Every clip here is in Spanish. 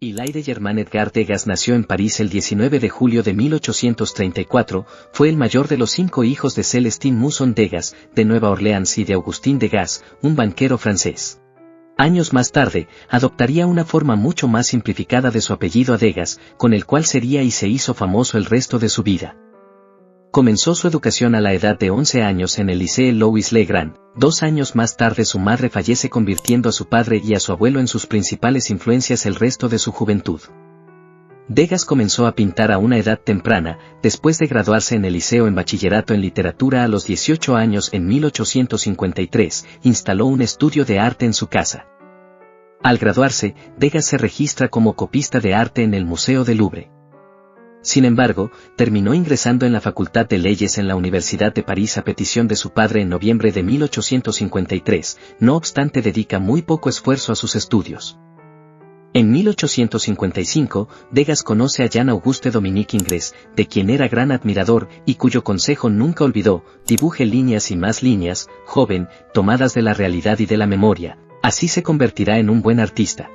Hilaire Germain Edgar Degas nació en París el 19 de julio de 1834, fue el mayor de los 5 hijos de Celestine Mousson Degas, de Nueva Orleans y de Augustin Degas, un banquero francés. Años más tarde, adoptaría una forma mucho más simplificada de su apellido a Degas, con el cual sería y se hizo famoso el resto de su vida. Comenzó su educación a la edad de 11 años en el Lycée Louis Le Grand. 2 años más tarde su madre fallece convirtiendo a su padre y a su abuelo en sus principales influencias el resto de su juventud. Degas comenzó a pintar a una edad temprana, después de graduarse en el liceo en bachillerato en literatura a los 18 años en 1853, instaló un estudio de arte en su casa. Al graduarse, Degas se registra como copista de arte en el Museo del Louvre. Sin embargo, terminó ingresando en la Facultad de Leyes en la Universidad de París a petición de su padre en noviembre de 1853, no obstante dedica muy poco esfuerzo a sus estudios. En 1855, Degas conoce a Jean-Auguste Dominique Ingres, de quien era gran admirador y cuyo consejo nunca olvidó: dibuje líneas y más líneas, joven, tomadas de la realidad y de la memoria, así se convertirá en un buen artista.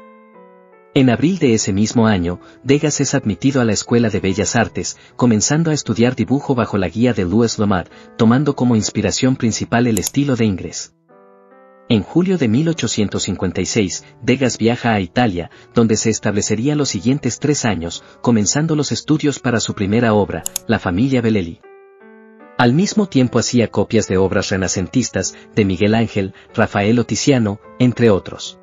En abril de ese mismo año, Degas es admitido a la Escuela de Bellas Artes, comenzando a estudiar dibujo bajo la guía de Louis Lamar, tomando como inspiración principal el estilo de Ingres. En julio de 1856, Degas viaja a Italia, donde se establecería los siguientes 3 años, comenzando los estudios para su primera obra, La familia Bellelli. Al mismo tiempo hacía copias de obras renacentistas, de Miguel Ángel, Rafael o Tiziano, entre otros.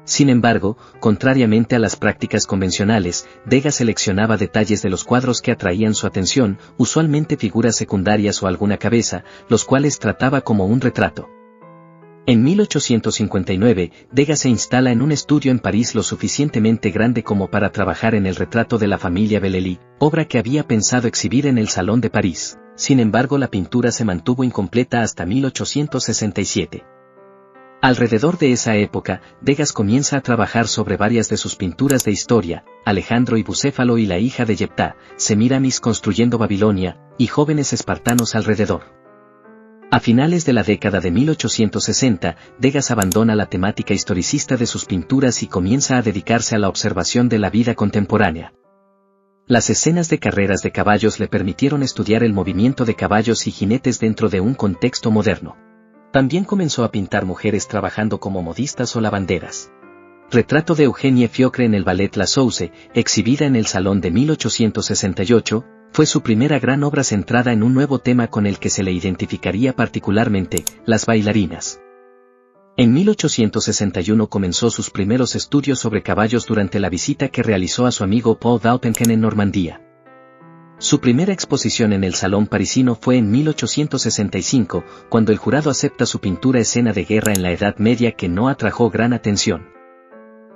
Sin embargo, contrariamente a las prácticas convencionales, Degas seleccionaba detalles de los cuadros que atraían su atención, usualmente figuras secundarias o alguna cabeza, los cuales trataba como un retrato. En 1859, Degas se instala en un estudio en París lo suficientemente grande como para trabajar en el retrato de la familia Bellelli, obra que había pensado exhibir en el Salón de París. Sin embargo, la pintura se mantuvo incompleta hasta 1867. Alrededor de esa época, Degas comienza a trabajar sobre varias de sus pinturas de historia, Alejandro y Bucéfalo y la hija de Yeptá, Semíramis construyendo Babilonia, y jóvenes espartanos alrededor. A finales de la década de 1860, Degas abandona la temática historicista de sus pinturas y comienza a dedicarse a la observación de la vida contemporánea. Las escenas de carreras de caballos le permitieron estudiar el movimiento de caballos y jinetes dentro de un contexto moderno. También comenzó a pintar mujeres trabajando como modistas o lavanderas. Retrato de Eugénie Fiocre en el ballet La Sauce, exhibida en el Salón de 1868, fue su primera gran obra centrada en un nuevo tema con el que se le identificaría particularmente, las bailarinas. En 1861 comenzó sus primeros estudios sobre caballos durante la visita que realizó a su amigo Paul Daupenken en Normandía. Su primera exposición en el Salón parisino fue en 1865, cuando el jurado acepta su pintura Escena de guerra en la Edad Media, que no atrajo gran atención.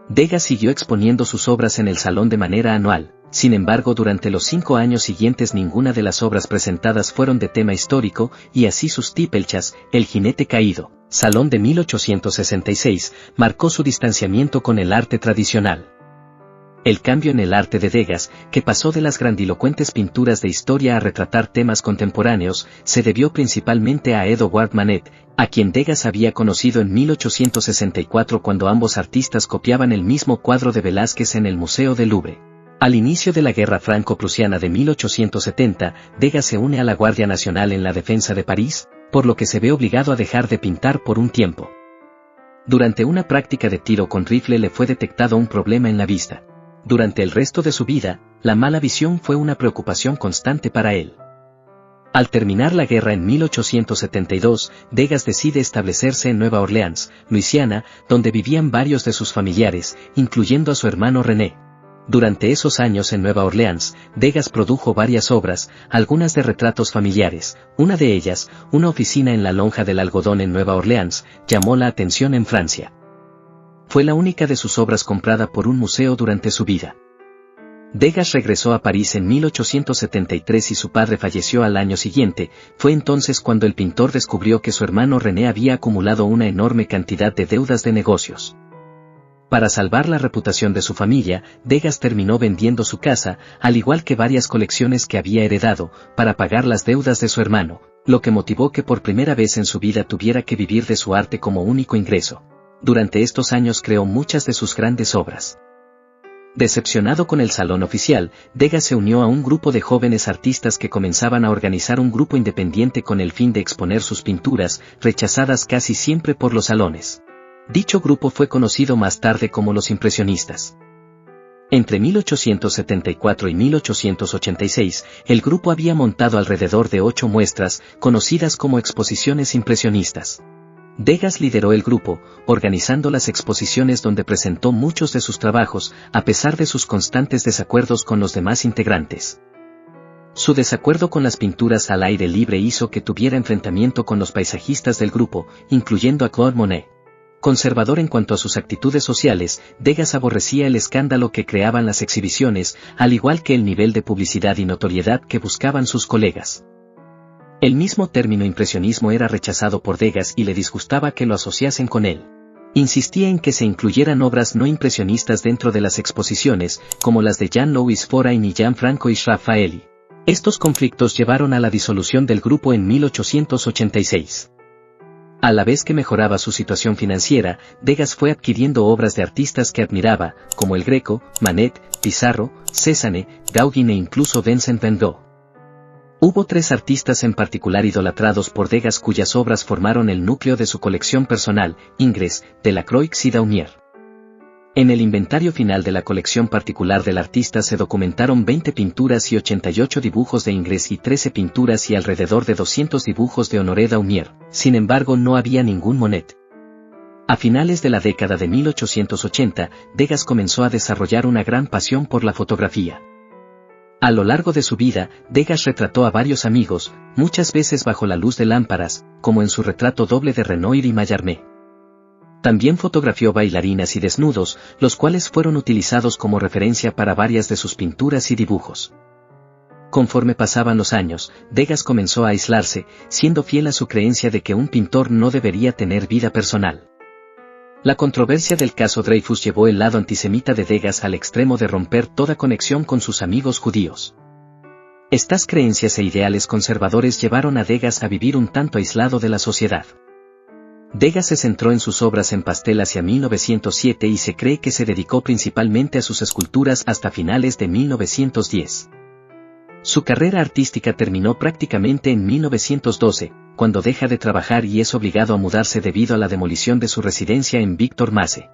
Degas siguió exponiendo sus obras en el Salón de manera anual, sin embargo durante los 5 años siguientes ninguna de las obras presentadas fueron de tema histórico, y así sus Tipelchas, El jinete caído, Salón de 1866, marcó su distanciamiento con el arte tradicional. El cambio en el arte de Degas, que pasó de las grandilocuentes pinturas de historia a retratar temas contemporáneos, se debió principalmente a Edouard Manet, a quien Degas había conocido en 1864 cuando ambos artistas copiaban el mismo cuadro de Velázquez en el Museo del Louvre. Al inicio de la Guerra Franco-Prusiana de 1870, Degas se une a la Guardia Nacional en la defensa de París, por lo que se ve obligado a dejar de pintar por un tiempo. Durante una práctica de tiro con rifle le fue detectado un problema en la vista. Durante el resto de su vida, la mala visión fue una preocupación constante para él. Al terminar la guerra en 1872, Degas decide establecerse en Nueva Orleans, Luisiana, donde vivían varios de sus familiares, incluyendo a su hermano René. Durante esos años en Nueva Orleans, Degas produjo varias obras, algunas de retratos familiares. Una de ellas, una oficina en la lonja del algodón en Nueva Orleans, llamó la atención en Francia. Fue la única de sus obras comprada por un museo durante su vida. Degas regresó a París en 1873 y su padre falleció al año siguiente. Fue entonces cuando el pintor descubrió que su hermano René había acumulado una enorme cantidad de deudas de negocios. Para salvar la reputación de su familia, Degas terminó vendiendo su casa, al igual que varias colecciones que había heredado, para pagar las deudas de su hermano, lo que motivó que por primera vez en su vida tuviera que vivir de su arte como único ingreso. Durante estos años creó muchas de sus grandes obras. Decepcionado con el salón oficial, Degas se unió a un grupo de jóvenes artistas que comenzaban a organizar un grupo independiente con el fin de exponer sus pinturas, rechazadas casi siempre por los salones. Dicho grupo fue conocido más tarde como los impresionistas. Entre 1874 y 1886, el grupo había montado alrededor de 8 muestras, conocidas como exposiciones impresionistas. Degas lideró el grupo, organizando las exposiciones donde presentó muchos de sus trabajos, a pesar de sus constantes desacuerdos con los demás integrantes. Su desacuerdo con las pinturas al aire libre hizo que tuviera enfrentamiento con los paisajistas del grupo, incluyendo a Claude Monet. Conservador en cuanto a sus actitudes sociales, Degas aborrecía el escándalo que creaban las exhibiciones, al igual que el nivel de publicidad y notoriedad que buscaban sus colegas. El mismo término impresionismo era rechazado por Degas y le disgustaba que lo asociasen con él. Insistía en que se incluyeran obras no impresionistas dentro de las exposiciones, como las de Jean-Louis Forain y Gianfranco Raffaelli. Estos conflictos llevaron a la disolución del grupo en 1886. A la vez que mejoraba su situación financiera, Degas fue adquiriendo obras de artistas que admiraba, como el Greco, Manet, Pissarro, Cézanne, Gauguin e incluso Vincent van Gogh. Hubo 3 artistas en particular idolatrados por Degas cuyas obras formaron el núcleo de su colección personal: Ingres, Delacroix y Daumier. En el inventario final de la colección particular del artista se documentaron 20 pinturas y 88 dibujos de Ingres y 13 pinturas y alrededor de 200 dibujos de Honoré Daumier, sin embargo no había ningún Monet. A finales de la década de 1880, Degas comenzó a desarrollar una gran pasión por la fotografía. A lo largo de su vida, Degas retrató a varios amigos, muchas veces bajo la luz de lámparas, como en su retrato doble de Renoir y Mallarmé. También fotografió bailarinas y desnudos, los cuales fueron utilizados como referencia para varias de sus pinturas y dibujos. Conforme pasaban los años, Degas comenzó a aislarse, siendo fiel a su creencia de que un pintor no debería tener vida personal. La controversia del caso Dreyfus llevó el lado antisemita de Degas al extremo de romper toda conexión con sus amigos judíos. Estas creencias e ideales conservadores llevaron a Degas a vivir un tanto aislado de la sociedad. Degas se centró en sus obras en pastel hacia 1907 y se cree que se dedicó principalmente a sus esculturas hasta finales de 1910. Su carrera artística terminó prácticamente en 1912, cuando deja de trabajar y es obligado a mudarse debido a la demolición de su residencia en Victor Masse.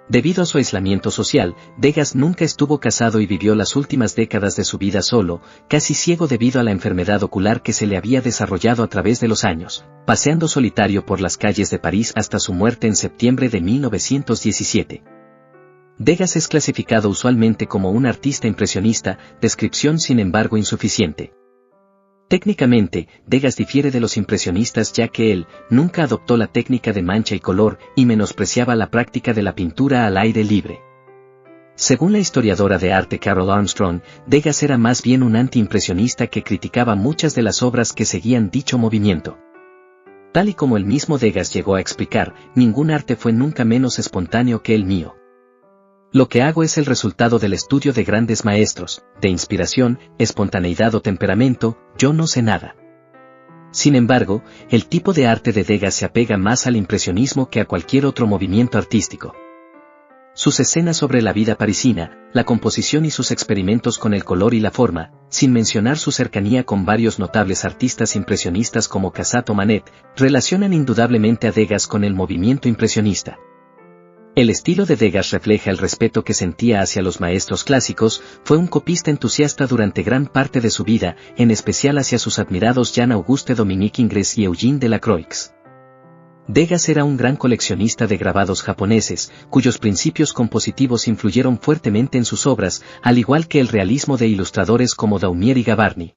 Debido a su aislamiento social, Degas nunca estuvo casado y vivió las últimas décadas de su vida solo, casi ciego debido a la enfermedad ocular que se le había desarrollado a través de los años, paseando solitario por las calles de París hasta su muerte en septiembre de 1917. Degas es clasificado usualmente como un artista impresionista, descripción sin embargo insuficiente. Técnicamente, Degas difiere de los impresionistas ya que él nunca adoptó la técnica de mancha y color y menospreciaba la práctica de la pintura al aire libre. Según la historiadora de arte Carol Armstrong, Degas era más bien un anti-impresionista que criticaba muchas de las obras que seguían dicho movimiento. Tal y como el mismo Degas llegó a explicar, ningún arte fue nunca menos espontáneo que el mío. Lo que hago es el resultado del estudio de grandes maestros, de inspiración, espontaneidad o temperamento, yo no sé nada. Sin embargo, el tipo de arte de Degas se apega más al impresionismo que a cualquier otro movimiento artístico. Sus escenas sobre la vida parisina, la composición y sus experimentos con el color y la forma, sin mencionar su cercanía con varios notables artistas impresionistas como Cassatt o Manet, relacionan indudablemente a Degas con el movimiento impresionista. El estilo de Degas refleja el respeto que sentía hacia los maestros clásicos, fue un copista entusiasta durante gran parte de su vida, en especial hacia sus admirados Jean-Auguste Dominique Ingres y Eugène Delacroix. Degas era un gran coleccionista de grabados japoneses, cuyos principios compositivos influyeron fuertemente en sus obras, al igual que el realismo de ilustradores como Daumier y Gavarni.